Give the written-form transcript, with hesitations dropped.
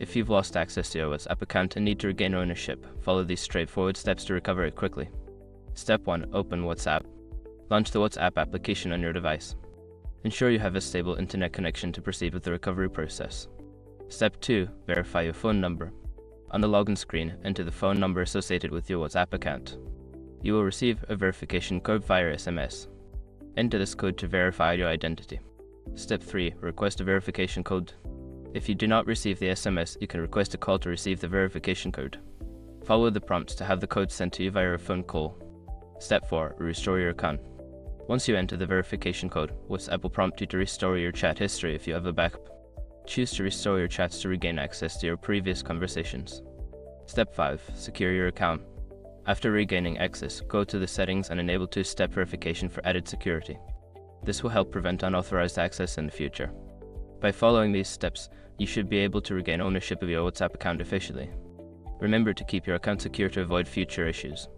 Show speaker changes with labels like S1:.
S1: If you've lost access to your WhatsApp account and need to regain ownership, follow these straightforward steps to recover it quickly. Step 1. Open WhatsApp. Launch the WhatsApp application on your device. Ensure you have a stable internet connection to proceed with the recovery process. Step 2. Verify your phone number. On the login screen, enter the phone number associated with your WhatsApp account. You will receive a verification code via SMS. Enter this code to verify your identity. Step 3. Request a verification code. If you do not receive the SMS, you can request a call to receive the verification code. Follow the prompts to have the code sent to you via a phone call. Step 4. Restore your account. Once you enter the verification code, WhatsApp will prompt you to restore your chat history if you have a backup. Choose to restore your chats to regain access to your previous conversations. Step 5. Secure your account. After regaining access, go to the settings and enable two-step verification for added security. This will help prevent unauthorized access in the future. By following these steps, you should be able to regain ownership of your WhatsApp account efficiently. Remember to keep your account secure to avoid future issues.